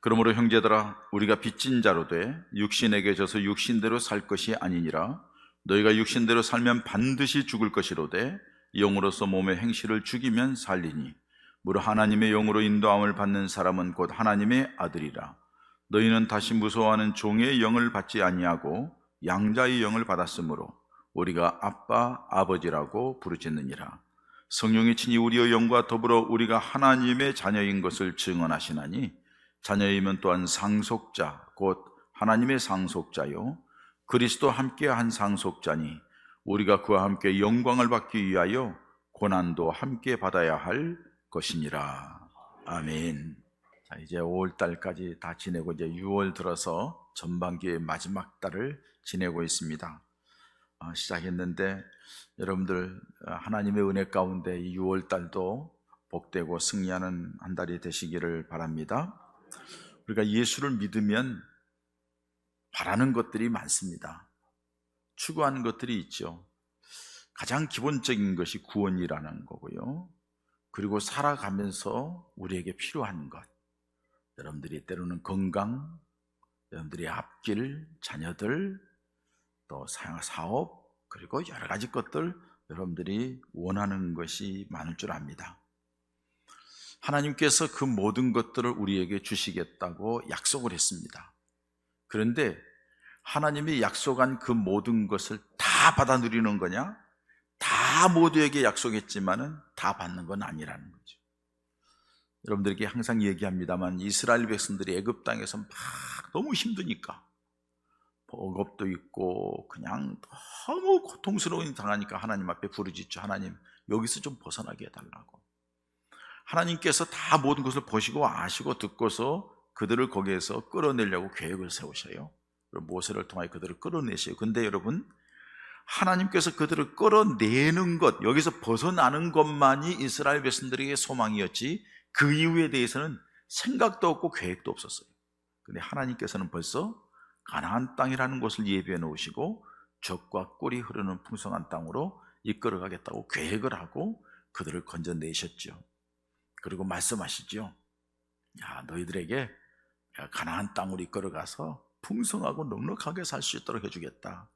그러므로 형제들아, 우리가 빚진 자로 돼 육신에게 져서 육신대로 살 것이 아니니라. 너희가 육신대로 살면 반드시 죽을 것이로되 영으로서 몸의 행실을 죽이면 살리니 무릇 하나님의 영으로 인도함을 받는 사람은 곧 하나님의 아들이라. 너희는 다시 무서워하는 종의 영을 받지 아니하고 양자의 영을 받았으므로 우리가 아빠 아버지라고 부르짖느니라. 성령이 친히 우리의 영과 더불어 우리가 하나님의 자녀인 것을 증언하시나니 자녀이면 또한 상속자 곧 하나님의 상속자요 그리스도 함께 한 상속자니 우리가 그와 함께 영광을 받기 위하여 고난도 함께 받아야 할 것이니라. 아멘. 자, 이제 5월달까지 다 지내고 이제 6월 들어서 전반기의 마지막 달을 지내고 있습니다. 시작했는데 여러분들 하나님의 은혜 가운데 이 6월달도 복되고 승리하는 한 달이 되시기를 바랍니다. 우리가 예수를 믿으면 바라는 것들이 많습니다. 추구하는 것들이 있죠. 가장 기본적인 것이 구원이라는 거고요. 그리고 살아가면서 우리에게 필요한 것, 여러분들이 때로는 건강, 여러분들이 앞길, 자녀들, 또 사업, 그리고 여러 가지 것들 여러분들이 원하는 것이 많을 줄 압니다. 하나님께서 그 모든 것들을 우리에게 주시겠다고 약속을 했습니다. 그런데 하나님이 약속한 그 모든 것을 다 받아 누리는 거냐? 다 모두에게 약속했지만은 다 받는 건 아니라는 거죠. 여러분들에게 항상 얘기합니다만 이스라엘 백성들이 애굽 땅에서 막 너무 힘드니까 억압도 있고 그냥 너무 고통스러운 당하니까 하나님 앞에 부르짖죠. 하나님, 여기서 좀 벗어나게 해달라고. 하나님께서 다 모든 것을 보시고 아시고 듣고서 그들을 거기에서 끌어내려고 계획을 세우셔요. 모세를 통하여 그들을 끌어내셔요. 근데 여러분, 하나님께서 그들을 끌어내는 것, 여기서 벗어나는 것만이 이스라엘 백성들에게 소망이었지 그 이유에 대해서는 생각도 없고 계획도 없었어요. 근데 하나님께서는 벌써 가나안 땅이라는 곳을 예비해 놓으시고 젖과 꿀이 흐르는 풍성한 땅으로 이끌어가겠다고 계획을 하고 그들을 건져내셨죠. 그리고 말씀하시죠. 야, 너희들에게 가나안 땅으로 이끌어가서 풍성하고 넉넉하게 살 수 있도록 해주겠다.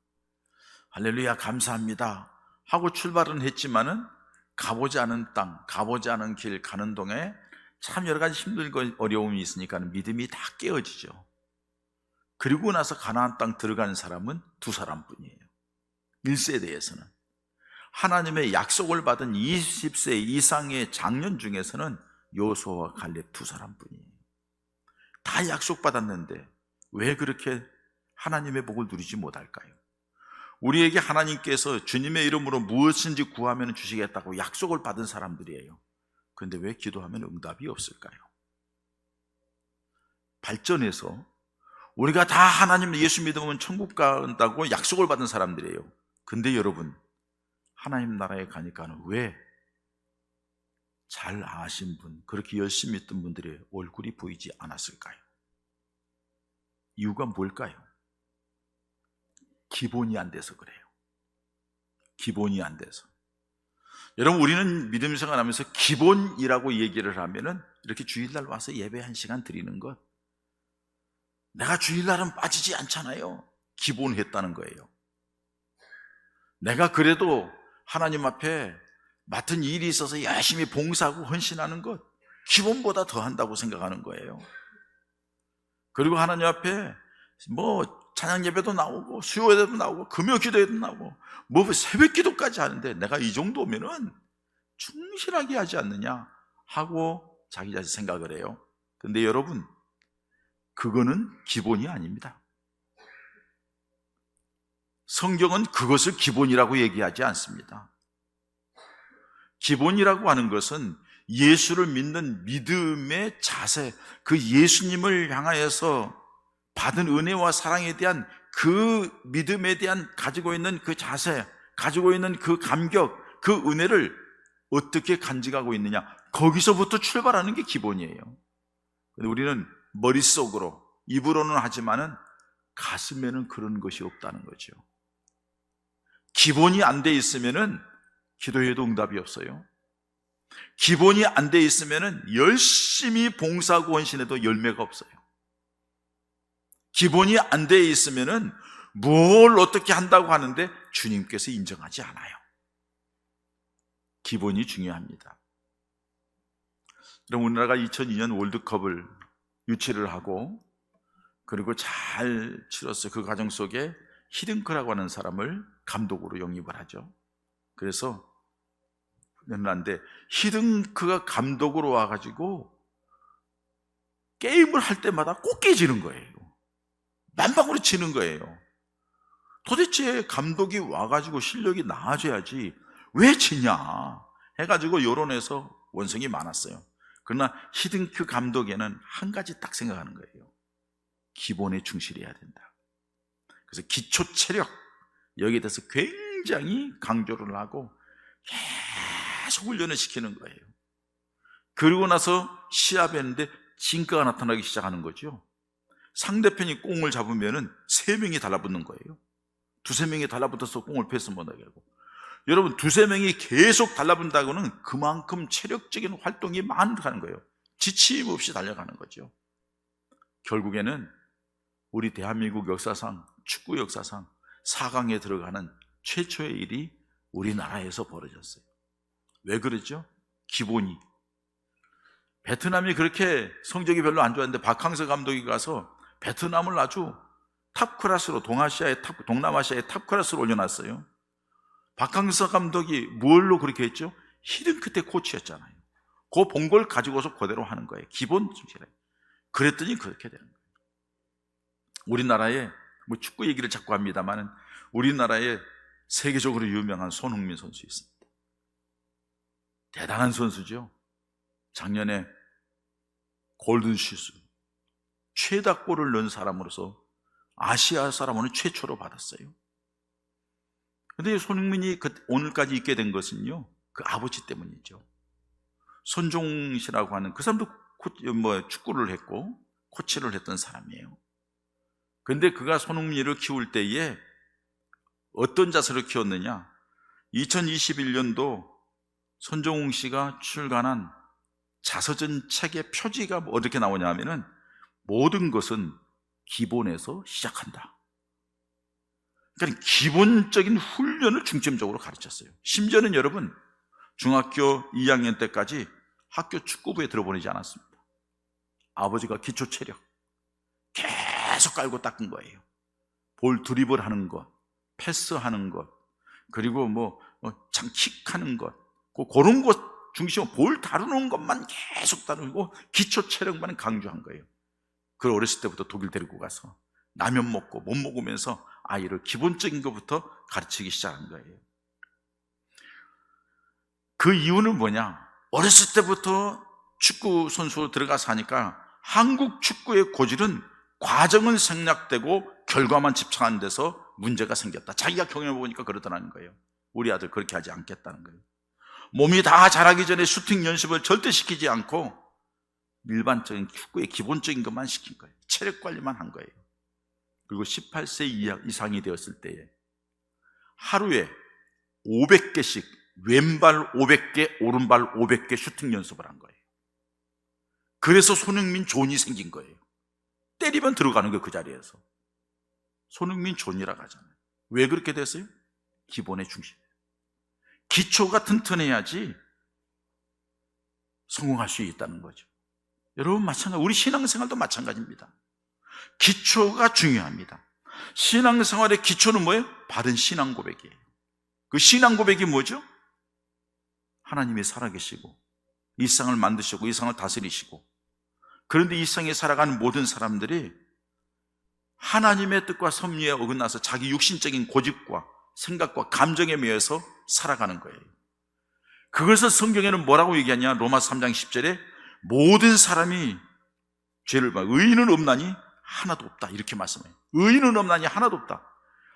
할렐루야, 감사합니다 하고 출발은 했지만은 가보지 않은 땅, 가보지 않은 길 가는 동에 참 여러 가지 힘들고 어려움이 있으니까 믿음이 다 깨어지죠. 그리고 나서 가나안 땅 들어가는 사람은 두 사람뿐이에요. 1세대에서는 하나님의 약속을 받은 20세 이상의 장년 중에서는 여호수아와 갈렙 두 사람뿐이에요. 다 약속받았는데 왜 그렇게 하나님의 복을 누리지 못할까요? 우리에게 하나님께서 주님의 이름으로 무엇인지 구하면 주시겠다고 약속을 받은 사람들이에요. 그런데 왜 기도하면 응답이 없을까요? 발전해서 우리가 다 하나님 예수 믿으면 천국 간다고 약속을 받은 사람들이에요. 근데 여러분, 하나님 나라에 가니까는 왜 잘 아신 분, 그렇게 열심히 있던 분들의 얼굴이 보이지 않았을까요? 이유가 뭘까요? 기본이 안 돼서 그래요. 기본이 안 돼서. 여러분, 우리는 믿음 생활하면서 기본이라고 얘기를 하면은 이렇게 주일날 와서 예배 1시간 드리는 것, 내가 주일날은 빠지지 않잖아요. 기본했다는 거예요. 내가 그래도 하나님 앞에 맡은 일이 있어서 열심히 봉사하고 헌신하는 것, 기본보다 더 한다고 생각하는 거예요. 그리고 하나님 앞에 찬양 예배도 나오고 수요 예배도 나오고 금요 기도회도 나오고 새벽 기도까지 하는데 내가 이 정도면은 충실하게 하지 않느냐 하고 자기 자신 생각을 해요. 근데 여러분, 그거는 기본이 아닙니다. 성경은 그것을 기본이라고 얘기하지 않습니다. 기본이라고 하는 것은 예수를 믿는 믿음의 자세, 그 예수님을 향하여서 받은 은혜와 사랑에 대한 그 믿음에 대한 가지고 있는 그 자세, 가지고 있는 그 감격, 그 은혜를 어떻게 간직하고 있느냐, 거기서부터 출발하는 게 기본이에요. 근데 우리는 머릿속으로, 입으로는 하지만은 가슴에는 그런 것이 없다는 거죠. 기본이 안 돼 있으면은 기도해도 응답이 없어요. 기본이 안 돼 있으면은 열심히 봉사하고 헌신해도 열매가 없어요. 기본이 안 돼 있으면은 뭘 어떻게 한다고 하는데 주님께서 인정하지 않아요. 기본이 중요합니다. 그럼 우리나라가 2002년 월드컵을 유치를 하고 그리고 잘 치렀어요. 그 과정 속에 히딩크라고 하는 사람을 감독으로 영입을 하죠. 그래서 훈련하는데 히딩크가 감독으로 와가지고 게임을 할 때마다 꼭 깨지는 거예요. 만방으로 지는 거예요. 도대체 감독이 와가지고 실력이 나아져야지 왜 지냐 해가지고 여론에서 원성이 많았어요. 그러나 히딩크 감독에는 한 가지 딱 생각하는 거예요. 기본에 충실해야 된다. 그래서 기초 체력 여기에 대해서 굉장히 강조를 하고 계속 훈련을 시키는 거예요. 그리고 나서 시합에 했는데 진가가 나타나기 시작하는 거죠. 상대편이 공을 잡으면은 3명이 달라붙는 거예요. 2-3명이 달라붙어서 공을 패스 못하게 하고. 여러분 2-3명이 계속 달라붙는다고는 그만큼 체력적인 활동이 많다는 거예요. 지침 없이 달려가는 거죠. 결국에는 우리 대한민국 역사상, 축구 역사상 4강에 들어가는 최초의 일이 우리나라에서 벌어졌어요. 왜 그러죠? 기본이. 베트남이 그렇게 성적이 별로 안 좋았는데 박항서 감독이 가서 베트남을 아주 탑 클래스로 동남아시아의 탑 클래스로 올려놨어요. 박항서 감독이 뭘로 그렇게 했죠? 히딩크 때 코치였잖아요. 그 본 걸 가지고서 그대로 하는 거예요. 기본 충실해. 그랬더니 그렇게 되는 거예요. 우리나라에 뭐 축구 얘기를 자꾸 합니다만 우리나라에 세계적으로 유명한 손흥민 선수 있습니다. 대단한 선수죠. 작년에 골든슈즈 최다골을 넣은 사람으로서 아시아 사람으로는 최초로 받았어요. 그런데 손흥민이 오늘까지 있게 된 것은요, 그 아버지 때문이죠. 손종 씨라고 하는 그 사람도 축구를 했고 코치를 했던 사람이에요. 그런데 그가 손흥민을 키울 때에 어떤 자세로 키웠느냐? 2021년도 손종웅 씨가 출간한 자서전 책의 표지가 어떻게 나오냐 하면은 모든 것은 기본에서 시작한다. 그러니까 기본적인 훈련을 중점적으로 가르쳤어요. 심지어는 여러분 중학교 2학년 때까지 학교 축구부에 들어보내지 않았습니다. 아버지가 기초 체력 계속 깔고 닦은 거예요. 볼 드리블 하는 것, 패스하는 것, 그리고 킥하는 것, 그런 것 중심으로 볼 다루는 것만 계속 다루고 기초 체력만 강조한 거예요. 그걸 어렸을 때부터 독일 데리고 가서 라면 먹고 못 먹으면서 아이를 기본적인 것부터 가르치기 시작한 거예요. 그 이유는 뭐냐? 어렸을 때부터 축구 선수로 들어가서 하니까 한국 축구의 고질은 과정은 생략되고 결과만 집착하는 데서 문제가 생겼다. 자기가 경험해보니까 그러더라는 거예요. 우리 아들 그렇게 하지 않겠다는 거예요. 몸이 다 자라기 전에 슈팅 연습을 절대 시키지 않고 일반적인 축구의 기본적인 것만 시킨 거예요. 체력 관리만 한 거예요. 그리고 18세 이상이 되었을 때에 하루에 500개씩 왼발 500개, 오른발 500개 슈팅 연습을 한 거예요. 그래서 손흥민 존이 생긴 거예요. 때리면 들어가는 거예요. 그 자리에서. 손흥민 존이라고 하잖아요. 왜 그렇게 됐어요? 기본에 중심. 기초가 튼튼해야지 성공할 수 있다는 거죠. 여러분 마찬가지, 우리 신앙생활도 마찬가지입니다. 기초가 중요합니다. 신앙생활의 기초는 뭐예요? 바른 신앙 고백이에요. 그 신앙 고백이 뭐죠? 하나님이 살아계시고 이 세상을 만드시고 이 세상을 다스리시고, 그런데 이 세상에 살아가는 모든 사람들이 하나님의 뜻과 섭리에 어긋나서 자기 육신적인 고집과 생각과 감정에 매여서 살아가는 거예요. 그것을 성경에는 뭐라고 얘기하냐? 로마서 3장 10절에 모든 사람이 죄를 봐 의인은 없나니 하나도 없다 이렇게 말씀해요. 의인은 없나니 하나도 없다.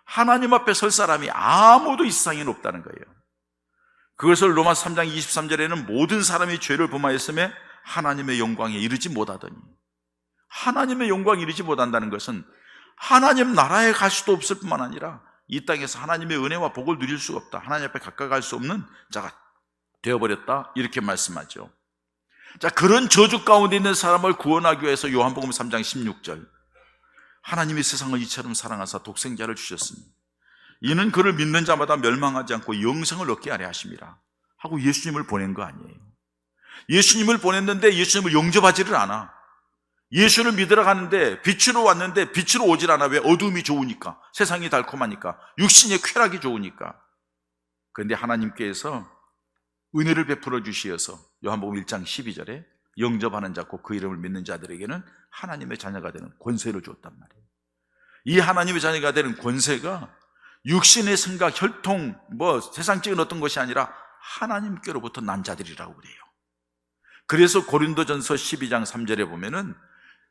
하나님 앞에 설 사람이 아무도 이 세상에는 없다는 거예요. 그것을 로마서 3장 23절에는 모든 사람이 죄를 범하였음에 하나님의 영광에 이르지 못하더니, 하나님의 영광에 이르지 못한다는 것은 하나님 나라에 갈 수도 없을 뿐만 아니라 이 땅에서 하나님의 은혜와 복을 누릴 수가 없다, 하나님 앞에 가까이 갈 수 없는 자가 되어버렸다 이렇게 말씀하죠. 자, 그런 저주 가운데 있는 사람을 구원하기 위해서 요한복음 3장 16절 하나님이 세상을 이처럼 사랑하사 독생자를 주셨으니 이는 그를 믿는 자마다 멸망하지 않고 영생을 얻게 하려 하심이라 하고 예수님을 보낸 거 아니에요. 예수님을 보냈는데 예수님을 영접하지를 않아. 예수를 믿으러 가는데 빛으로 왔는데 빛으로 오질 않아. 왜? 어둠이 좋으니까, 세상이 달콤하니까, 육신의 쾌락이 좋으니까. 그런데 하나님께서 은혜를 베풀어 주시어서 요한복음 1장 12절에 영접하는 자고 그 이름을 믿는 자들에게는 하나님의 자녀가 되는 권세를 줬단 말이에요. 이 하나님의 자녀가 되는 권세가 육신의 생각, 혈통, 세상적인 어떤 것이 아니라 하나님께로부터 난 자들이라고 그래요. 그래서 고린도전서 12장 3절에 보면은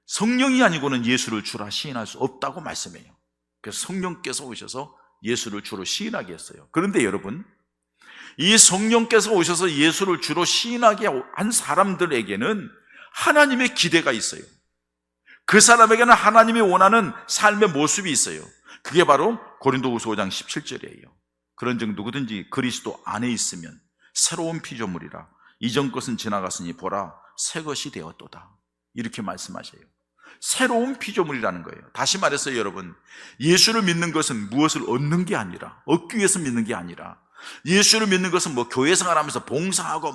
성령이 아니고는 예수를 주라 시인할 수 없다고 말씀해요. 그래서 성령께서 오셔서 예수를 주로 시인하게 했어요. 그런데 여러분, 이 성령께서 오셔서 예수를 주로 시인하게 한 사람들에게는 하나님의 기대가 있어요. 그 사람에게는 하나님이 원하는 삶의 모습이 있어요. 그게 바로 고린도후서 5장 17절이에요. 그런즉 누구든지 그리스도 안에 있으면 새로운 피조물이라 이전 것은 지나갔으니 보라 새 것이 되었도다. 이렇게 말씀하셔요. 새로운 피조물이라는 거예요. 다시 말해서 여러분, 예수를 믿는 것은 무엇을 얻는 게 아니라, 얻기 위해서 믿는 게 아니라, 예수를 믿는 것은 교회 생활하면서 봉사하고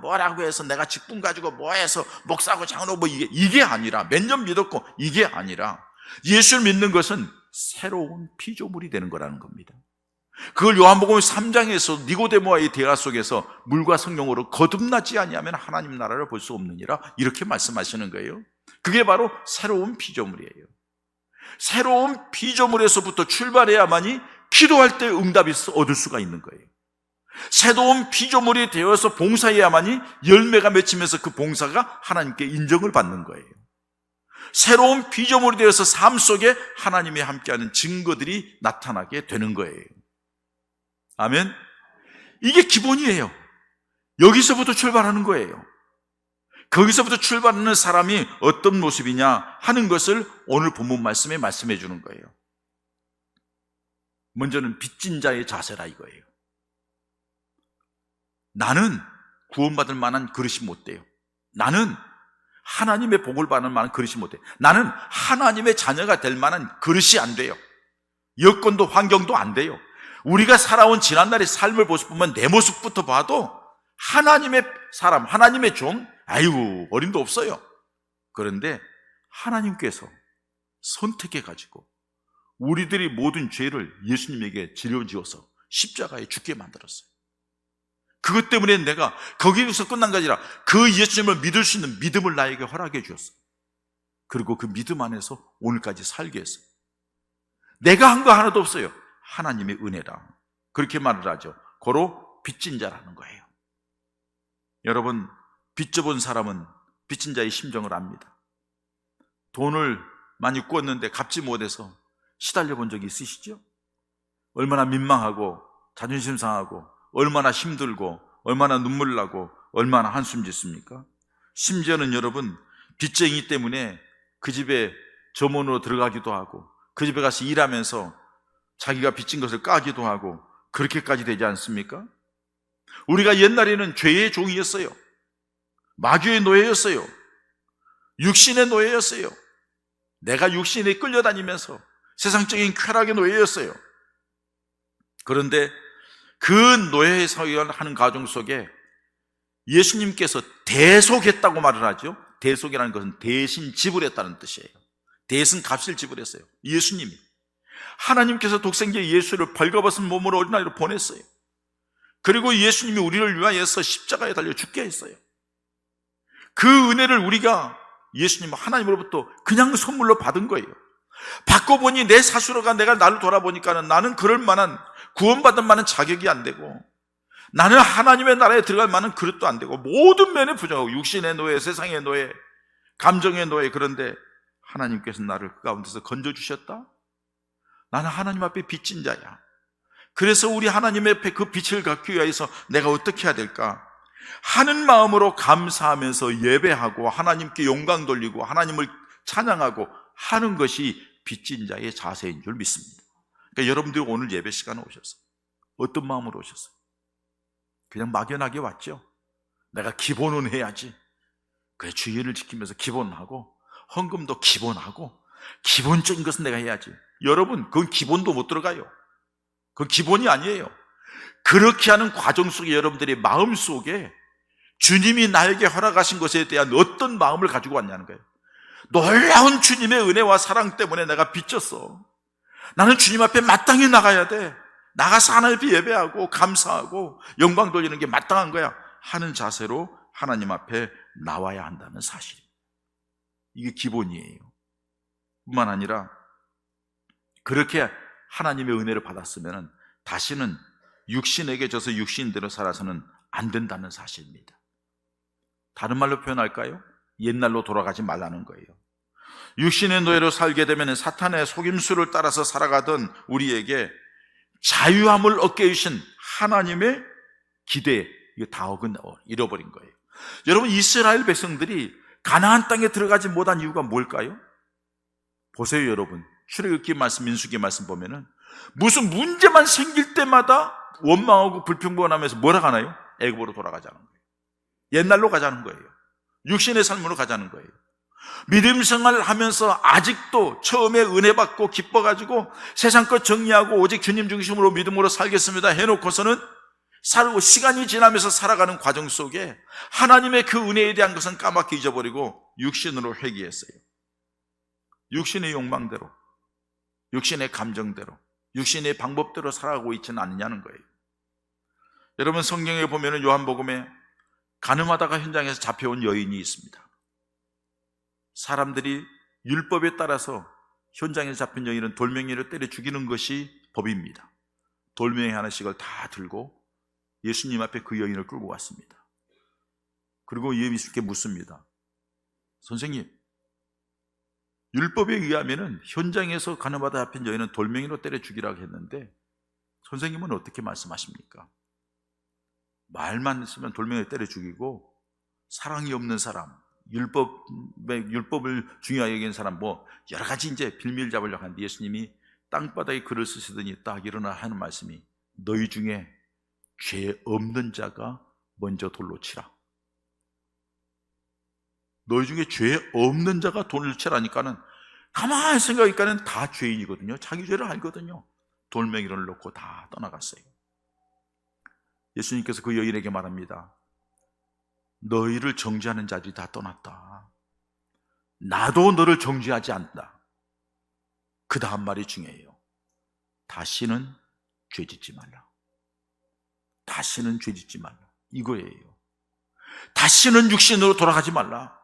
뭐라고 해서 내가 직분 가지고 해서 목사하고 장로고 이게 아니라, 몇 년 믿었고 이게 아니라, 예수를 믿는 것은 새로운 피조물이 되는 거라는 겁니다. 그걸 요한복음 3장에서 니고데모와의 대화 속에서 물과 성령으로 거듭나지 아니하면 하나님 나라를 볼 수 없느니라 이렇게 말씀하시는 거예요. 그게 바로 새로운 피조물이에요. 새로운 피조물에서부터 출발해야만이 기도할 때 응답이 얻을 수가 있는 거예요. 새로운 피조물이 되어서 봉사해야만이 열매가 맺히면서 그 봉사가 하나님께 인정을 받는 거예요. 새로운 피조물이 되어서 삶 속에 하나님이 함께하는 증거들이 나타나게 되는 거예요. 아멘. 이게 기본이에요. 여기서부터 출발하는 거예요. 거기서부터 출발하는 사람이 어떤 모습이냐 하는 것을 오늘 본문 말씀에 말씀해 주는 거예요. 먼저는 빚진 자의 자세라 이거예요. 나는 구원받을 만한 그릇이 못 돼요. 나는 하나님의 복을 받을 만한 그릇이 못 돼요. 나는 하나님의 자녀가 될 만한 그릇이 안 돼요. 여건도 환경도 안 돼요. 우리가 살아온 지난날의 삶을 보면 내 모습부터 봐도 하나님의 사람, 하나님의 종, 어림도 없어요. 그런데 하나님께서 선택해가지고 우리들이 모든 죄를 예수님에게 짊어지어서 십자가에 죽게 만들었어요. 그것 때문에 내가 거기에서 끝난 게 아니라 그 예수님을 믿을 수 있는 믿음을 나에게 허락해 주었어요. 그리고 그 믿음 안에서 오늘까지 살게 했어요. 내가 한 거 하나도 없어요. 하나님의 은혜라. 그렇게 말을 하죠. 고로 빚진 자라는 거예요. 여러분, 빚 져본 사람은 빚진 자의 심정을 압니다. 돈을 많이 꾸었는데 갚지 못해서 시달려 본 적이 있으시죠? 얼마나 민망하고 자존심 상하고 얼마나 힘들고 얼마나 눈물 나고 얼마나 한숨 짓습니까? 심지어는 여러분, 빚쟁이 때문에 그 집에 점원으로 들어가기도 하고 그 집에 가서 일하면서 자기가 빚진 것을 까기도 하고 그렇게까지 되지 않습니까? 우리가 옛날에는 죄의 종이었어요. 마귀의 노예였어요. 육신의 노예였어요. 내가 육신에 끌려다니면서 세상적인 쾌락의 노예였어요. 그런데 그 노예의 생활하는 가정 속에 예수님께서 대속했다고 말을 하죠. 대속이라는 것은 대신 지불했다는 뜻이에요. 대신 값을 지불했어요. 예수님이. 하나님께서 독생자 예수를 벌거벗은 몸으로 어린아이로 보냈어요. 그리고 예수님이 우리를 위하여서 십자가에 달려 죽게 했어요. 그 은혜를 우리가 예수님 하나님으로부터 그냥 선물로 받은 거예요. 받고 보니 내 스스로가 내가 나를 돌아보니까는 나는 그럴 만한 구원받을 만한 자격이 안 되고 나는 하나님의 나라에 들어갈 만한 그릇도 안 되고 모든 면에 부정하고 육신의 노예, 세상의 노예, 감정의 노예. 그런데 하나님께서 나를 그 가운데서 건져주셨다? 나는 하나님 앞에 빚진 자야. 그래서 우리 하나님 앞에 그 빛을 갖기 위해서 내가 어떻게 해야 될까? 하는 마음으로 감사하면서 예배하고 하나님께 영광 돌리고 하나님을 찬양하고 하는 것이 빚진 자의 자세인 줄 믿습니다. 그러니까 여러분들이 오늘 예배 시간에 오셨어요. 어떤 마음으로 오셨어요? 그냥 막연하게 왔죠. 내가 기본은 해야지. 그래, 주의를 지키면서 기본하고 헌금도 기본하고 기본적인 것은 내가 해야지. 여러분, 그건 기본도 못 들어가요. 그건 기본이 아니에요. 그렇게 하는 과정 속에 여러분들의 마음 속에 주님이 나에게 허락하신 것에 대한 어떤 마음을 가지고 왔냐는 거예요. 놀라운 주님의 은혜와 사랑 때문에 내가 빚졌어. 나는 주님 앞에 마땅히 나가야 돼. 나가서 하나님 예배하고 감사하고 영광 돌리는 게 마땅한 거야 하는 자세로 하나님 앞에 나와야 한다는 사실입니다. 이게 기본이에요. 뿐만 아니라 그렇게 하나님의 은혜를 받았으면 다시는 육신에게 져서 육신대로 살아서는 안 된다는 사실입니다. 다른 말로 표현할까요? 옛날로 돌아가지 말라는 거예요. 육신의 노예로 살게 되면 사탄의 속임수를 따라서 살아가던 우리에게 자유함을 얻게 해주신 하나님의 기대, 이거 다 잃어버린 거예요. 여러분, 이스라엘 백성들이 가나안 땅에 들어가지 못한 이유가 뭘까요? 보세요, 여러분. 출애굽기 말씀, 민수기 말씀 보면은 무슨 문제만 생길 때마다 원망하고 불평불만하면서 뭐라 하나요? 애굽으로 돌아가자는 거예요. 옛날로 가자는 거예요. 육신의 삶으로 가자는 거예요. 믿음 생활을 하면서 아직도 처음에 은혜 받고 기뻐가지고 세상 것 정리하고 오직 주님 중심으로 믿음으로 살겠습니다 해놓고서는 살고 시간이 지나면서 살아가는 과정 속에 하나님의 그 은혜에 대한 것은 까맣게 잊어버리고 육신으로 회귀했어요. 육신의 욕망대로, 육신의 감정대로, 육신의 방법대로 살아가고 있지는 않느냐는 거예요. 여러분, 성경에 보면은 요한복음에 가늠하다가 현장에서 잡혀온 여인이 있습니다. 사람들이 율법에 따라서 현장에서 잡힌 여인은 돌멩이로 때려 죽이는 것이 법입니다. 돌멩이 하나씩을 다 들고 예수님 앞에 그 여인을 끌고 왔습니다. 그리고 예수님께 묻습니다. 선생님, 율법에 의하면은 현장에서 가늠하다 잡힌 여인은 돌멩이로 때려 죽이라고 했는데 선생님은 어떻게 말씀하십니까? 말만 있으면 돌멩이로 때려 죽이고 사랑이 없는 사람, 율법을 중요하게 여기는 사람, 여러 가지 이제 빌미를 잡으려고 하는데 예수님이 땅바닥에 글을 쓰시더니 딱 일어나 하는 말씀이 너희 중에 죄 없는 자가 먼저 돌로 치라. 너희 중에 죄 없는 자가 돌로 치라니까는 가만히 생각하니까는 다 죄인이거든요. 자기 죄를 알거든요. 돌멩이를 놓고 다 떠나갔어요. 예수님께서 그 여인에게 말합니다. 너희를 정죄하는 자들이 다 떠났다. 나도 너를 정죄하지 않는다. 그 다음 말이 중요해요. 다시는 죄짓지 말라. 다시는 죄짓지 말라. 이거예요. 다시는 육신으로 돌아가지 말라.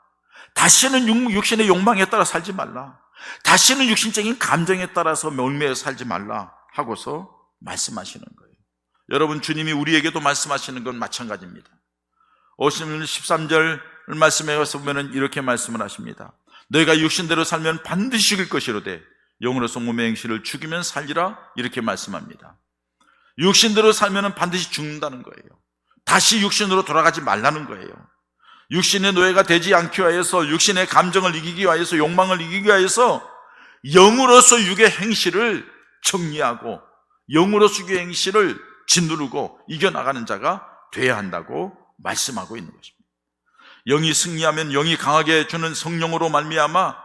다시는 육신의 욕망에 따라 살지 말라. 다시는 육신적인 감정에 따라서 얽매여 살지 말라 하고서 말씀하시는 거예요. 여러분, 주님이 우리에게도 말씀하시는 건 마찬가지입니다. 13절 말씀에 가서 보면 이렇게 말씀을 하십니다. 너희가 육신대로 살면 반드시 죽일 것이로되 영으로서 몸의 행실을 죽이면 살리라, 이렇게 말씀합니다. 육신대로 살면 반드시 죽는다는 거예요. 다시 육신으로 돌아가지 말라는 거예요. 육신의 노예가 되지 않기 위해서, 육신의 감정을 이기기 위해서, 욕망을 이기기 위해서 영으로서 육의 행실을 정리하고 영으로서 육의 행실을 짓누르고 이겨나가는 자가 돼야 한다고 말씀하고 있는 것입니다. 영이 승리하면 영이 강하게 해주는 성령으로 말미암아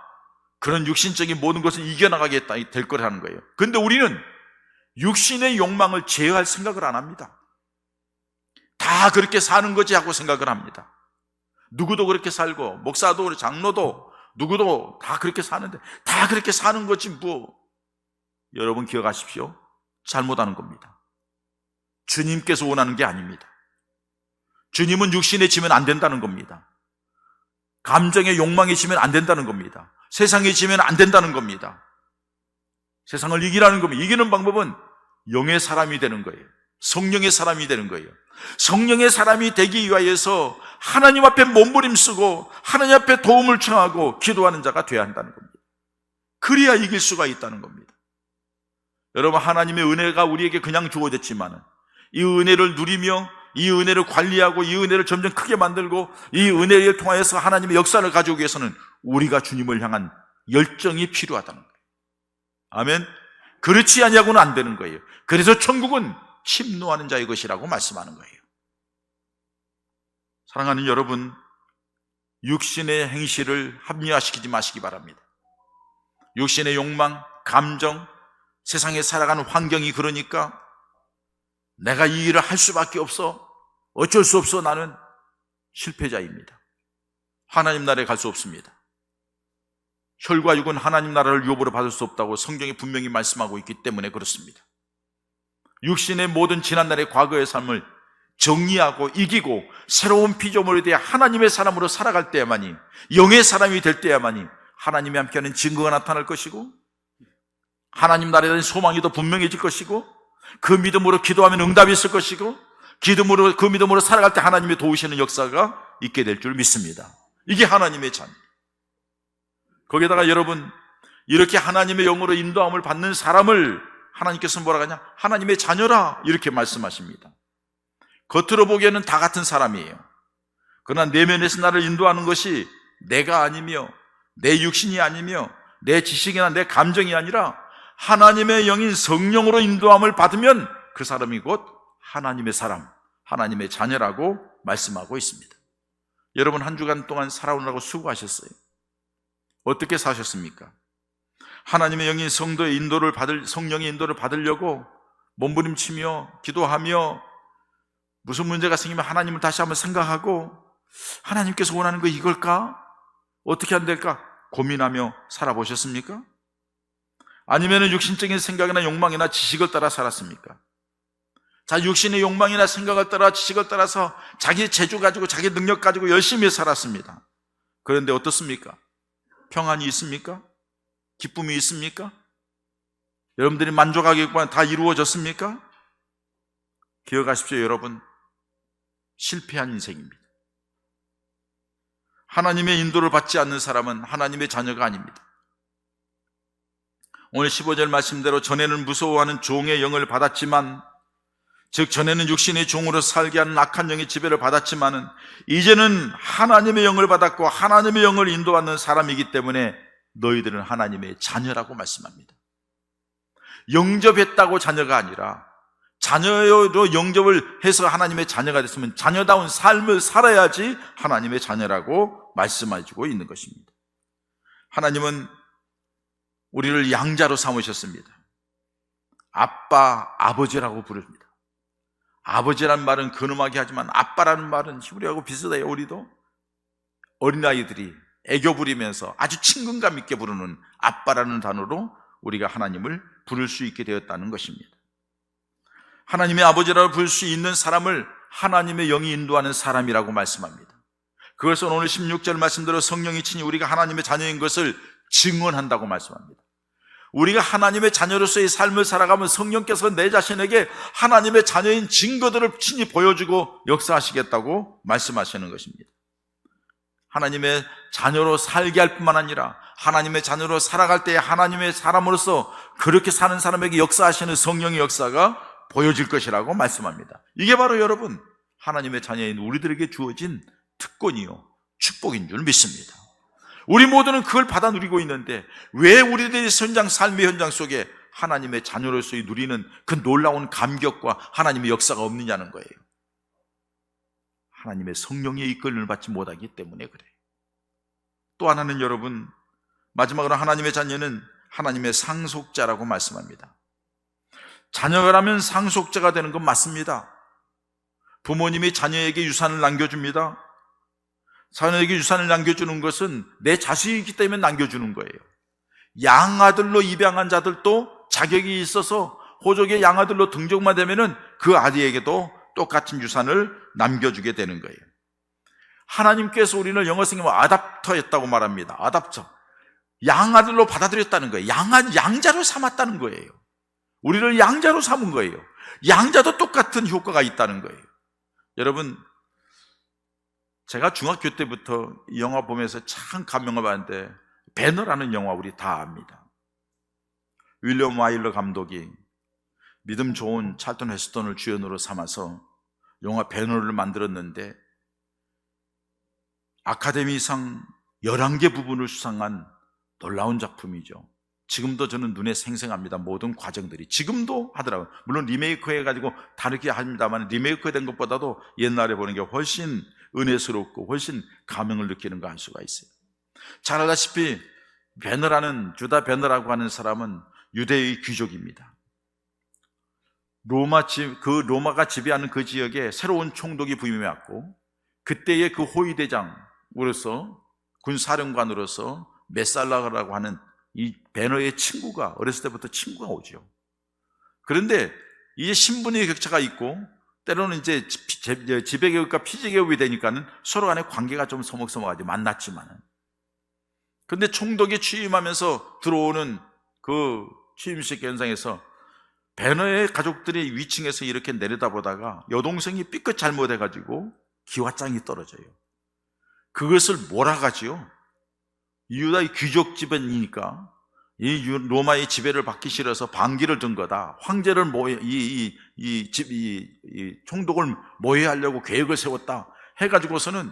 그런 육신적인 모든 것을 이겨나가게 될 거라는 거예요. 그런데 우리는 육신의 욕망을 제어할 생각을 안 합니다. 다 그렇게 사는 거지 하고 생각을 합니다. 누구도 그렇게 살고, 목사도 장로도 누구도 다 그렇게 사는데 다 그렇게 사는 거지 뭐. 여러분 기억하십시오. 잘못하는 겁니다. 주님께서 원하는 게 아닙니다. 주님은 육신에 지면 안 된다는 겁니다. 감정의 욕망에 지면 안 된다는 겁니다. 세상에 지면 안 된다는 겁니다. 세상을 이기라는 겁니다. 이기는 방법은 영의 사람이 되는 거예요. 성령의 사람이 되는 거예요. 성령의 사람이 되기 위하여서 하나님 앞에 몸부림쓰고 하나님 앞에 도움을 청하고 기도하는 자가 되어야 한다는 겁니다. 그래야 이길 수가 있다는 겁니다. 여러분, 하나님의 은혜가 우리에게 그냥 주어졌지만 이 은혜를 누리며 이 은혜를 관리하고 이 은혜를 점점 크게 만들고 이 은혜를 통하여서 하나님의 역사를 가져오기 위해서는 우리가 주님을 향한 열정이 필요하다는 거예요. 아멘. 그렇지 아니하고는 안 되는 거예요. 그래서 천국은 침노하는 자의 것이라고 말씀하는 거예요. 사랑하는 여러분, 육신의 행실을 합리화시키지 마시기 바랍니다. 육신의 욕망, 감정, 세상에 살아가는 환경이 그러니까 내가 이 일을 할 수밖에 없어. 어쩔 수 없어. 나는 실패자입니다. 하나님 나라에 갈 수 없습니다. 혈과 육은 하나님 나라를 유업으로 받을 수 없다고 성경이 분명히 말씀하고 있기 때문에 그렇습니다. 육신의 모든 지난날의 과거의 삶을 정리하고 이기고 새로운 피조물에 대해 하나님의 사람으로 살아갈 때야만이, 영의 사람이 될 때야만이 하나님이 함께하는 증거가 나타날 것이고 하나님 나라에 대한 소망이 더 분명해질 것이고 그 믿음으로 기도하면 응답이 있을 것이고 그 믿음으로 살아갈 때 하나님의 도우시는 역사가 있게 될 줄 믿습니다. 이게 하나님의 자녀. 거기다가 여러분, 이렇게 하나님의 영으로 인도함을 받는 사람을 하나님께서 뭐라고 하냐? 하나님의 자녀라 이렇게 말씀하십니다. 겉으로 보기에는 다 같은 사람이에요. 그러나 내면에서 나를 인도하는 것이 내가 아니며 내 육신이 아니며 내 지식이나 내 감정이 아니라 하나님의 영인 성령으로 인도함을 받으면 그 사람이 곧 하나님의 사람, 하나님의 자녀라고 말씀하고 있습니다. 여러분, 한 주간 동안 살아오느라고 수고하셨어요. 어떻게 사셨습니까? 하나님의 영인 성령의 인도를 받으려고 몸부림치며 기도하며 무슨 문제가 생기면 하나님을 다시 한번 생각하고 하나님께서 원하는 거 이걸까? 어떻게 하면 될까? 고민하며 살아보셨습니까? 아니면 육신적인 생각이나 욕망이나 지식을 따라 살았습니까? 자, 육신의 욕망이나 생각을 따라 지식을 따라서 자기 재주 가지고 자기 능력 가지고 열심히 살았습니다. 그런데 어떻습니까? 평안이 있습니까? 기쁨이 있습니까? 여러분들이 만족하기보다는 다 이루어졌습니까? 기억하십시오, 여러분. 실패한 인생입니다. 하나님의 인도를 받지 않는 사람은 하나님의 자녀가 아닙니다. 오늘 15절 말씀대로 전에는 무서워하는 종의 영을 받았지만, 즉 전에는 육신의 종으로 살게 하는 악한 영의 지배를 받았지만은 이제는 하나님의 영을 받았고 하나님의 영을 인도하는 사람이기 때문에 너희들은 하나님의 자녀라고 말씀합니다. 영접했다고 자녀가 아니라 자녀로 영접을 해서 하나님의 자녀가 됐으면 자녀다운 삶을 살아야지 하나님의 자녀라고 말씀해주고 있는 것입니다. 하나님은 우리를 양자로 삼으셨습니다. 아빠, 아버지라고 부릅니다. 아버지라는 말은 근엄하게 하지만 아빠라는 말은 우리하고 비슷해요. 우리도 어린아이들이 애교 부리면서 아주 친근감 있게 부르는 아빠라는 단어로 우리가 하나님을 부를 수 있게 되었다는 것입니다. 하나님의 아버지라고 부를 수 있는 사람을 하나님의 영이 인도하는 사람이라고 말씀합니다. 그것은 오늘 16절 말씀대로 성령이 친히 우리가 하나님의 자녀인 것을 증언한다고 말씀합니다. 우리가 하나님의 자녀로서의 삶을 살아가면 성령께서 내 자신에게 하나님의 자녀인 증거들을 친히 보여주고 역사하시겠다고 말씀하시는 것입니다. 하나님의 자녀로 살게 할 뿐만 아니라 하나님의 자녀로 살아갈 때 하나님의 사람으로서 그렇게 사는 사람에게 역사하시는 성령의 역사가 보여질 것이라고 말씀합니다. 이게 바로 여러분, 하나님의 자녀인 우리들에게 주어진 특권이요 축복인 줄 믿습니다. 우리 모두는 그걸 받아 누리고 있는데 왜 우리들이 삶의 현장 속에 하나님의 자녀로서의 누리는 그 놀라운 감격과 하나님의 역사가 없느냐는 거예요. 하나님의 성령의 이끌림을 받지 못하기 때문에 그래요. 또 하나는 여러분, 마지막으로 하나님의 자녀는 하나님의 상속자라고 말씀합니다. 자녀라면 상속자가 되는 건 맞습니다. 부모님이 자녀에게 유산을 남겨줍니다. 자녀에게 유산을 남겨주는 것은 내 자식이기 때문에 남겨주는 거예요. 양아들로 입양한 자들도 자격이 있어서 호적의 양아들로 등록만 되면은 그 아들에게도 똑같은 유산을 남겨주게 되는 거예요. 하나님께서 우리를 영어 성경에 아답터했다고 말합니다. 아답터. 양아들로 받아들였다는 거예요. 양자로 삼았다는 거예요. 우리를 양자로 삼은 거예요. 양자도 똑같은 효과가 있다는 거예요. 여러분, 제가 중학교 때부터 이 영화 보면서 참 감명을 받는데 배너라는 영화 우리 다 압니다. 윌리엄 와일러 감독이 믿음 좋은 찰턴 헤스턴을 주연으로 삼아서 영화 배너를 만들었는데 아카데미상 11개 부분을 수상한 놀라운 작품이죠. 지금도 저는 눈에 생생합니다. 모든 과정들이 지금도 하더라고요. 물론 리메이크 해가지고 다르게 합니다만 리메이크 된 것보다도 옛날에 보는 게 훨씬 은혜스럽고 훨씬 감명을 느끼는 거 알 수가 있어요. 잘 알다시피 주다 베너라고 하는 사람은 유대의 귀족입니다. 로마가 지배하는 그 지역에 새로운 총독이 부임해 왔고, 그때의 그 호위대장으로서, 군사령관으로서 메살라라고 하는 이 베너의 친구가, 어렸을 때부터 친구가 오죠. 그런데 이제 신분의 격차가 있고, 때로는 이제 지배계급과 피지계급이 되니까는 서로 간의 관계가 좀 서먹서먹하지, 만났지만은. 근데 총독이 취임하면서 들어오는 그 취임식 현장에서 베너의 가족들이 위층에서 이렇게 내려다보다가 여동생이 삐끗 잘못해가지고 기와장이 떨어져요. 그것을 몰아가지요. 유다의 귀족 집안이니까 이 로마의 지배를 받기 싫어서 반기를 든 거다. 황제를 총독을 모해하려고 계획을 세웠다. 해가지고서는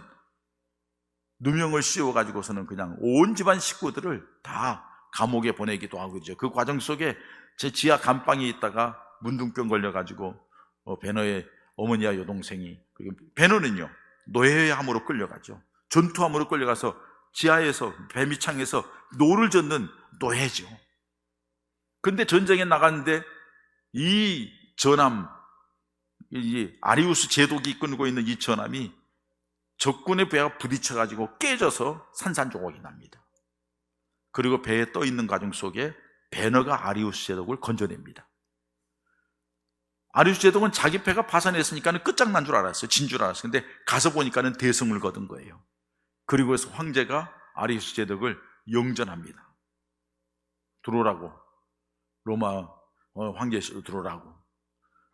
누명을 씌워가지고서는 그냥 온 집안 식구들을 다 감옥에 보내기도 하고 그러죠. 그 과정 속에 제 지하 감방에 있다가 문둥병 걸려가지고 베너의 어머니와 여동생이, 그리고 베너는요 노예함으로 끌려가죠. 전투함으로 끌려가서 지하에서 배미창에서 노를 젓는 노예죠. 근데 전쟁에 나갔는데 이 전함, 이 아리우스 제독이 이끌고 있는 이 전함이 적군의 배가 부딪혀가지고 깨져서 산산조각이 납니다. 그리고 배에 떠 있는 과정 속에 베너가 아리우스 제독을 건져냅니다. 아리우스 제독은 자기 배가 파산했으니까 끝장난 줄 알았어요. 진 줄 알았어요. 근데 가서 보니까는 대승을 거둔 거예요. 그리고 해서 황제가 아리우스 제독을 영전합니다. 들어오라고, 로마 황제실로 들어오라고.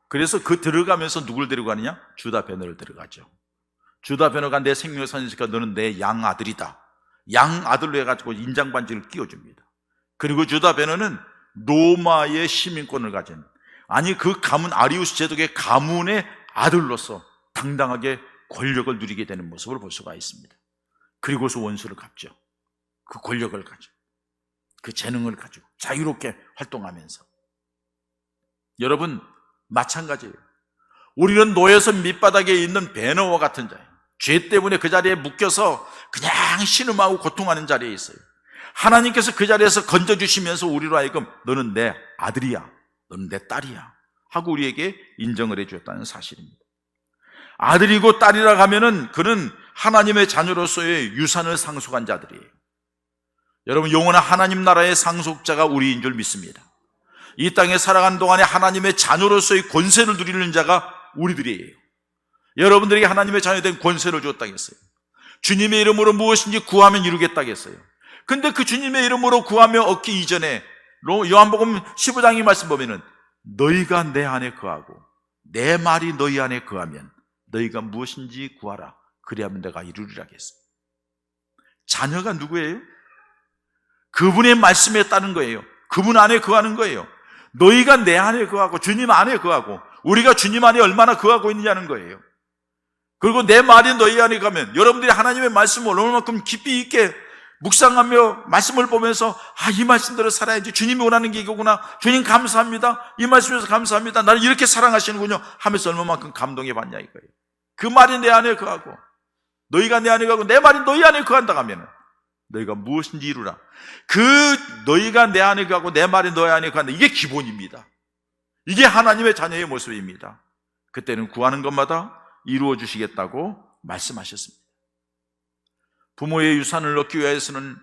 그래서 그 들어가면서 누굴 데려가느냐? 주다 베너를 데려가죠. 주다 베너가 내 생명을 살리니까 너는 내 양아들이다. 양아들로 해가지고 인장반지를 끼워줍니다. 그리고 주다 베너는 로마의 시민권을 가진, 아니 그 가문, 아리우스 제독의 가문의 아들로서 당당하게 권력을 누리게 되는 모습을 볼 수가 있습니다. 그리고서 원수를 갚죠. 그 권력을 가지고, 그 재능을 가지고 자유롭게 활동하면서. 여러분 마찬가지예요. 우리는 노예서 밑바닥에 있는 베너와 같은 자예요. 죄 때문에 그 자리에 묶여서 그냥 신음하고 고통하는 자리에 있어요. 하나님께서 그 자리에서 건져주시면서 우리로 하여금 너는 내 아들이야, 너는 내 딸이야 하고 우리에게 인정을 해주었다는 사실입니다. 아들이고 딸이라 하면은 그는 하나님의 자녀로서의 유산을 상속한 자들이에요. 여러분, 영원한 하나님 나라의 상속자가 우리인 줄 믿습니다. 이 땅에 살아가는 동안에 하나님의 자녀로서의 권세를 누리는 자가 우리들이에요. 여러분들에게 하나님의 자녀된 권세를 주었다고 했어요. 주님의 이름으로 무엇인지 구하면 이루겠다고 했어요. 근데 그 주님의 이름으로 구하며 얻기 이전에 요한복음 15장의 말씀 보면은 너희가 내 안에 거하고 내 말이 너희 안에 거하면 너희가 무엇인지 구하라. 그리하면 내가 이루리라 했어요. 자녀가 누구예요? 그분의 말씀에 따른 거예요. 그분 안에 거하는 거예요. 너희가 내 안에 거하고 주님 안에 거하고 우리가 주님 안에 얼마나 거하고 있느냐는 거예요. 그리고 내 말이 너희 안에 가면 여러분들이 하나님의 말씀을 얼마만큼 깊이 있게 묵상하며 말씀을 보면서 이 말씀대로 살아야지, 주님이 원하는 게 이거구나, 주님 감사합니다, 이 말씀에서 감사합니다, 나를 이렇게 사랑하시는군요 하면서 얼마만큼 감동해 봤냐 이거예요. 그 말이 내 안에 거하고 너희가 내 안에 거하고 내 말이 너희 안에 거한다 하면 너희가 무엇인지 이루라. 그 너희가 내 안에 거하고 내 말이 너희 안에 거한다, 이게 기본입니다. 이게 하나님의 자녀의 모습입니다. 그때는 구하는 것마다 이루어 주시겠다고 말씀하셨습니다. 부모의 유산을 얻기 위해서는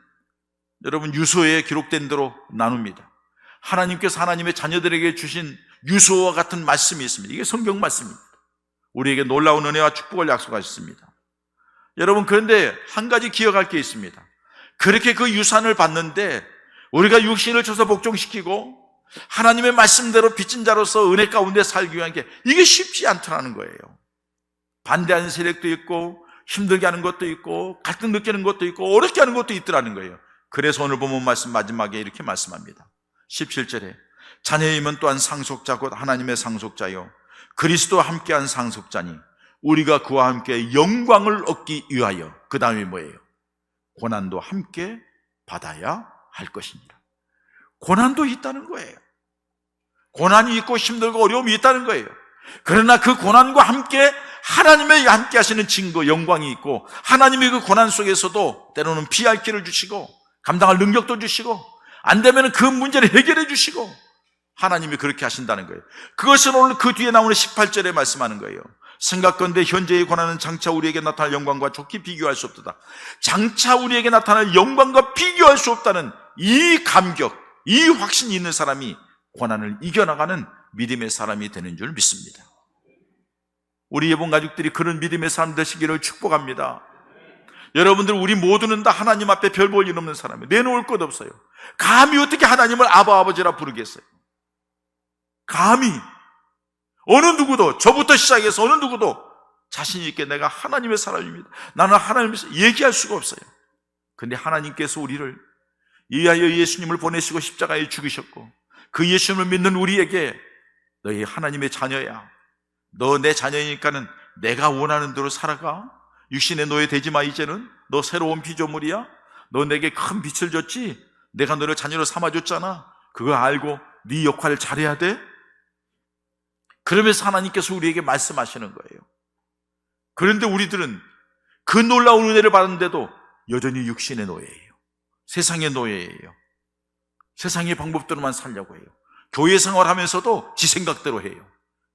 여러분 유소에 기록된 대로 나눕니다. 하나님께서 하나님의 자녀들에게 주신 유소와 같은 말씀이 있습니다. 이게 성경 말씀입니다. 우리에게 놀라운 은혜와 축복을 약속하셨습니다. 여러분, 그런데 한 가지 기억할 게 있습니다. 그렇게 그 유산을 받는데 우리가 육신을 쳐서 복종시키고 하나님의 말씀대로 빚진 자로서 은혜 가운데 살기 위한 게 이게 쉽지 않더라는 거예요. 반대하는 세력도 있고 힘들게 하는 것도 있고 갈등 느끼는 것도 있고 어렵게 하는 것도 있더라는 거예요. 그래서 오늘 본문 말씀 마지막에 이렇게 말씀합니다. 17절에 자녀이면 또한 상속자 곧 하나님의 상속자요 그리스도와 함께한 상속자니 우리가 그와 함께 영광을 얻기 위하여, 그 다음에 뭐예요? 고난도 함께 받아야 할 것입니다. 고난도 있다는 거예요. 고난이 있고 힘들고 어려움이 있다는 거예요. 그러나 그 고난과 함께 하나님의 함께 하시는 증거, 영광이 있고 하나님의 그 고난 속에서도 때로는 피할 길을 주시고 감당할 능력도 주시고, 안 되면 그 문제를 해결해 주시고, 하나님이 그렇게 하신다는 거예요. 그것은 오늘 그 뒤에 나오는 18절에 말씀하는 거예요. 생각건대 현재의 고난은 장차 우리에게 나타날 영광과 좋게 비교할 수 없다. 장차 우리에게 나타날 영광과 비교할 수 없다는 이 감격, 이 확신이 있는 사람이 고난을 이겨나가는 믿음의 사람이 되는 줄 믿습니다. 우리 예본 가족들이 그런 믿음의 사람 되시기를 축복합니다. 여러분들, 우리 모두는 다 하나님 앞에 별 볼 일 없는 사람이에요. 내놓을 것 없어요. 감히 어떻게 하나님을 아버지라 부르겠어요? 감히 어느 누구도, 저부터 시작해서 어느 누구도 자신 있게 내가 하나님의 사람입니다, 나는 하나님에서 얘기할 수가 없어요. 근데 하나님께서 우리를 이하여 예수님을 보내시고 십자가에 죽으셨고, 그 예수님을 믿는 우리에게 너희 하나님의 자녀야, 너 내 자녀이니까는 내가 원하는 대로 살아가, 육신의 노예 되지 마, 이제는 너 새로운 피조물이야, 너 내게 큰 빛을 줬지, 내가 너를 자녀로 삼아줬잖아, 그거 알고 네 역할을 잘해야 돼. 그러면서 하나님께서 우리에게 말씀하시는 거예요. 그런데 우리들은 그 놀라운 은혜를 받았는데도 여전히 육신의 노예예요. 세상의 노예예요. 세상의 방법대로만 살려고 해요. 교회 생활하면서도 지 생각대로 해요.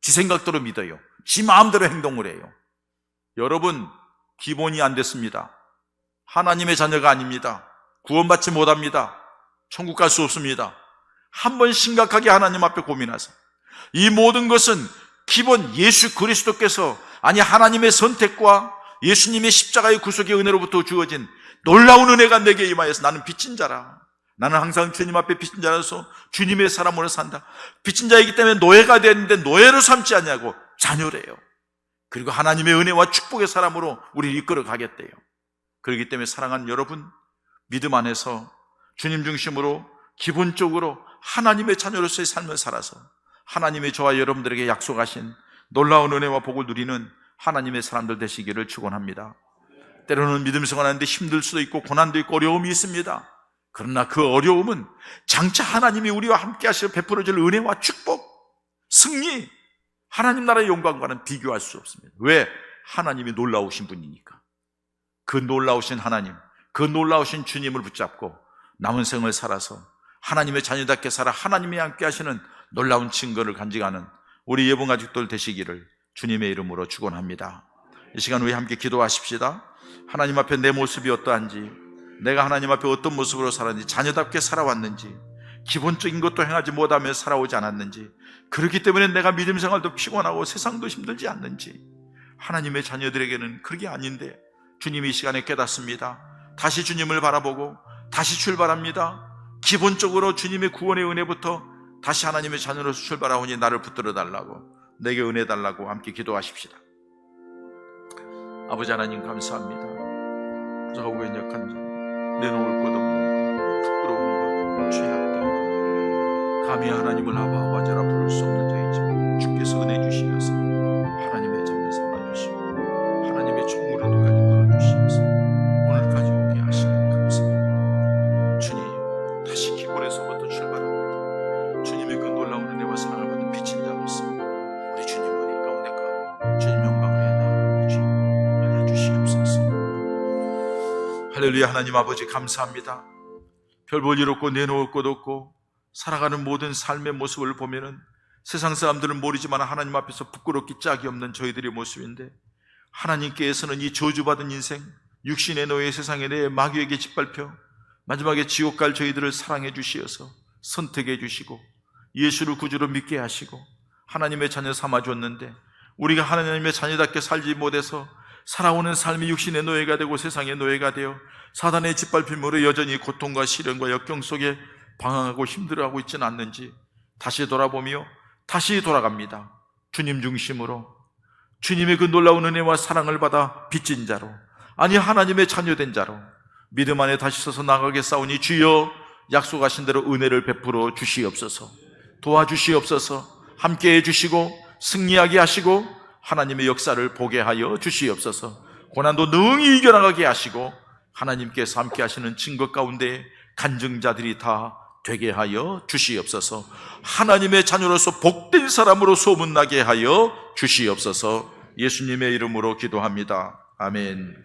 지 생각대로 믿어요. 지 마음대로 행동을 해요. 여러분, 기본이 안 됐습니다. 하나님의 자녀가 아닙니다. 구원받지 못합니다. 천국 갈 수 없습니다. 한번 심각하게 하나님 앞에 고민하세요. 이 모든 것은 기본 예수 그리스도께서, 아니 하나님의 선택과 예수님의 십자가의 구속의 은혜로부터 주어진 놀라운 은혜가 내게 임하여서 나는 빚진 자라, 나는 항상 주님 앞에 빚진 자라서 주님의 사람으로 산다. 빚진 자이기 때문에 노예가 되었는데 노예로 삼지 않냐고, 자녀래요. 그리고 하나님의 은혜와 축복의 사람으로 우리를 이끌어 가겠대요. 그렇기 때문에 사랑하는 여러분, 믿음 안에서 주님 중심으로 기본적으로 하나님의 자녀로서의 삶을 살아서 하나님의 저와 여러분들에게 약속하신 놀라운 은혜와 복을 누리는 하나님의 사람들 되시기를 축원합니다. 때로는 믿음 생활하는데 힘들 수도 있고 고난도 있고 어려움이 있습니다. 그러나 그 어려움은 장차 하나님이 우리와 함께 하시어 베풀어 줄 은혜와 축복, 승리, 하나님 나라의 영광과는 비교할 수 없습니다. 왜? 하나님이 놀라우신 분이니까. 그 놀라우신 하나님, 그 놀라우신 주님을 붙잡고 남은 생을 살아서 하나님의 자녀답게 살아 하나님이 함께 하시는 놀라운 증거를 간직하는 우리 예본 가족들 되시기를 주님의 이름으로 축원합니다. 이 시간 우리 함께 기도하십시다. 하나님 앞에 내 모습이 어떠한지, 내가 하나님 앞에 어떤 모습으로 살았는지, 자녀답게 살아왔는지, 기본적인 것도 행하지 못하며 살아오지 않았는지, 그렇기 때문에 내가 믿음 생활도 피곤하고 세상도 힘들지 않는지, 하나님의 자녀들에게는 그게 아닌데 주님이 이 시간에 깨닫습니다. 다시 주님을 바라보고 다시 출발합니다. 기본적으로 주님의 구원의 은혜부터 다시 하나님의 자녀로서 출발하오니 나를 붙들어 달라고, 내게 은혜 달라고 함께 기도하십시다. 아버지 하나님 감사합니다. 부족하고 연약한 자, 내놓을 것 없는 것, 부끄러운 것, 죄악된 것, 감히 하나님을 아버지라 부를 수 없는 자이지만 주께서 은혜 주시면서 하나님의 자녀 삼아주시고 하나님의 총무를 끝까지 끌어주시면서 오늘까지 오게 하시니 감사합니다. 주님, 다시 기본에서부터 출발합니다. 주님의 그 놀라운 은혜와 사랑을 받은 빚진 자로서 우리 주님 은혜 가운데 가며 주님 영광을 해나 받아주시옵소서. 할렐루야. 하나님 아버지 감사합니다. 별 볼 일 없고 내놓을 것 없고 살아가는 모든 삶의 모습을 보면은 세상 사람들은 모르지만 하나님 앞에서 부끄럽기 짝이 없는 저희들의 모습인데, 하나님께서는 이 저주받은 인생, 육신의 노예 세상의 내 마귀에게 짓밟혀 마지막에 지옥 갈 저희들을 사랑해 주시어서 선택해 주시고 예수를 구주로 믿게 하시고 하나님의 자녀 삼아줬는데, 우리가 하나님의 자녀답게 살지 못해서 살아오는 삶이 육신의 노예가 되고 세상의 노예가 되어 사단의 짓밟힘으로 여전히 고통과 시련과 역경 속에 방황하고 힘들어하고 있지는 않는지 다시 돌아보며 다시 돌아갑니다. 주님 중심으로 주님의 그 놀라운 은혜와 사랑을 받아 빚진 자로, 아니 하나님의 자녀된 자로 믿음 안에 다시 서서 나가게 싸우니 주여 약속하신 대로 은혜를 베풀어 주시옵소서. 도와주시옵소서. 함께해 주시고 승리하게 하시고 하나님의 역사를 보게 하여 주시옵소서. 고난도 능히 이겨나가게 하시고 하나님께서 함께 하시는 증거 가운데 간증자들이 다 되게 하여 주시옵소서. 하나님의 자녀로서 복된 사람으로 소문나게 하여 주시옵소서. 예수님의 이름으로 기도합니다. 아멘.